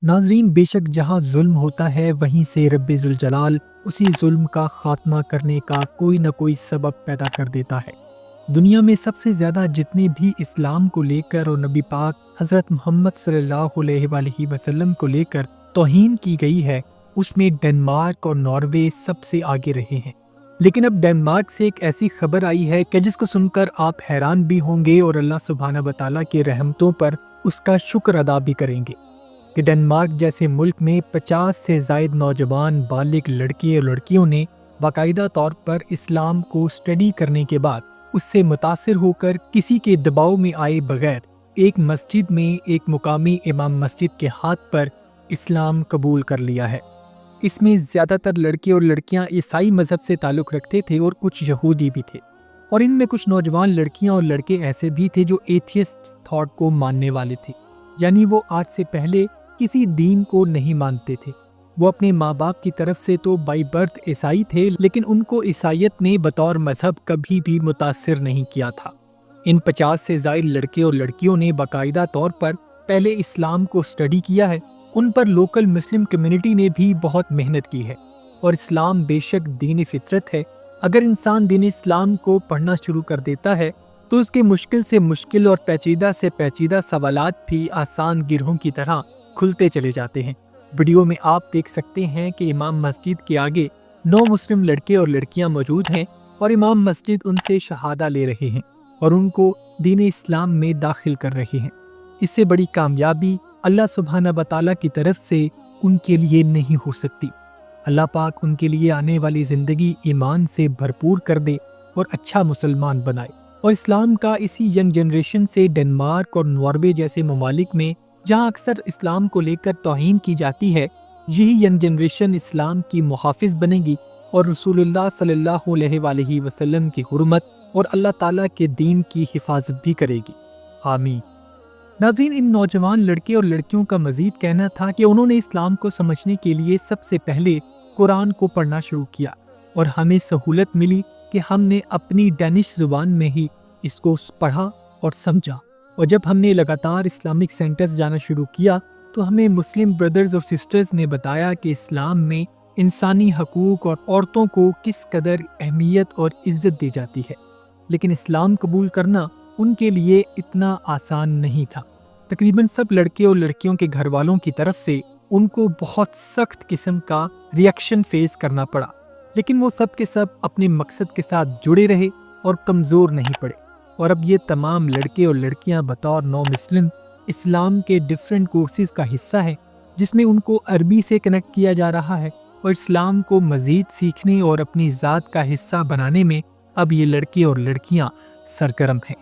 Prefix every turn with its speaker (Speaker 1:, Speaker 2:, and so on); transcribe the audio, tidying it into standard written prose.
Speaker 1: ناظرین، بے شک جہاں ظلم ہوتا ہے وہیں سے رب ذوالجلال اسی ظلم کا خاتمہ کرنے کا کوئی نہ کوئی سبب پیدا کر دیتا ہے۔ دنیا میں سب سے زیادہ جتنے بھی اسلام کو لے کر اور نبی پاک حضرت محمد صلی اللہ علیہ وآلہ وسلم کو لے کر توہین کی گئی ہے، اس میں ڈنمارک اور ناروے سب سے آگے رہے ہیں۔ لیکن اب ڈنمارک سے ایک ایسی خبر آئی ہے کہ جس کو سن کر آپ حیران بھی ہوں گے اور اللہ سبحانہ وتعالیٰ کی رحمتوں پر اس کا شکر ادا بھی کریں گے کہ ڈنمارک جیسے ملک میں 50 سے زائد نوجوان بالغ لڑکے اور لڑکیوں نے باقاعدہ طور پر اسلام کو اسٹڈی کرنے کے بعد اس سے متاثر ہو کر کسی کے دباؤ میں آئے بغیر ایک مسجد میں ایک مقامی امام مسجد کے ہاتھ پر اسلام قبول کر لیا ہے۔ اس میں زیادہ تر لڑکے اور لڑکیاں عیسائی مذہب سے تعلق رکھتے تھے اور کچھ یہودی بھی تھے، اور ان میں کچھ نوجوان لڑکیاں اور لڑکے ایسے بھی تھے جو ایتھیسٹ تھاٹ کو ماننے والے تھے، یعنی وہ آج سے پہلے کسی دین کو نہیں مانتے تھے۔ وہ اپنے ماں باپ کی طرف سے تو بائی برتھ عیسائی تھے، لیکن ان کو عیسائیت نے بطور مذہب کبھی بھی متاثر نہیں کیا تھا۔ ان 50 سے زائد لڑکے اور لڑکیوں نے باقاعدہ طور پر پہلے اسلام کو اسٹڈی کیا ہے۔ ان پر لوکل مسلم کمیونٹی نے بھی بہت محنت کی ہے، اور اسلام بے شک دین فطرت ہے۔ اگر انسان دین اسلام کو پڑھنا شروع کر دیتا ہے تو اس کے مشکل سے مشکل اور پیچیدہ سے پیچیدہ سوالات بھی آسان گرہوں کی طرح کھلتے چلے جاتے ہیں۔ ویڈیو میں آپ دیکھ سکتے ہیں کہ امام مسجد کے آگے 9 مسلم لڑکے اور لڑکیاں موجود ہیں، اور امام مسجد ان سے شہادہ لے رہے ہیں اور ان کو دین اسلام میں داخل کر رہے ہیں۔ اس سے بڑی کامیابی اللہ سبحانہ وتعالیٰ کی طرف سے ان کے لیے نہیں ہو سکتی۔ اللہ پاک ان کے لیے آنے والی زندگی ایمان سے بھرپور کر دے اور اچھا مسلمان بنائے، اور اسلام کا اسی ینگ جنریشن سے ڈنمارک اور ناروے جیسے ممالک میں جہاں اکثر اسلام کو لے کر توہین کی جاتی ہے، یہی ینگ جنریشن اسلام کی محافظ بنے گی اور رسول اللہ صلی اللہ علیہ وآلہ وسلم کی حرمت اور اللہ تعالیٰ کے دین کی حفاظت بھی کرے گی۔ آمین۔ ناظرین، ان نوجوان لڑکے اور لڑکیوں کا مزید کہنا تھا کہ انہوں نے اسلام کو سمجھنے کے لیے سب سے پہلے قرآن کو پڑھنا شروع کیا، اور ہمیں سہولت ملی کہ ہم نے اپنی ڈینش زبان میں ہی اس کو پڑھا اور سمجھا، اور جب ہم نے لگاتار اسلامک سینٹرز جانا شروع کیا تو ہمیں مسلم بردرز اور سسٹرز نے بتایا کہ اسلام میں انسانی حقوق اور عورتوں کو کس قدر اہمیت اور عزت دی جاتی ہے، لیکن اسلام قبول کرنا ان کے لیے اتنا آسان نہیں تھا۔ تقریباً سب لڑکے اور لڑکیوں کے گھر والوں کی طرف سے ان کو بہت سخت قسم کا ریئیکشن فیس کرنا پڑا، لیکن وہ سب کے سب اپنے مقصد کے ساتھ جڑے رہے اور کمزور نہیں پڑے، اور اب یہ تمام لڑکے اور لڑکیاں بطور نو مسلم اسلام کے ڈیفرنٹ کورسز کا حصہ ہیں، جس میں ان کو عربی سے کنیکٹ کیا جا رہا ہے، اور اسلام کو مزید سیکھنے اور اپنی ذات کا حصہ بنانے میں اب یہ لڑکے اور لڑکیاں سرگرم ہیں۔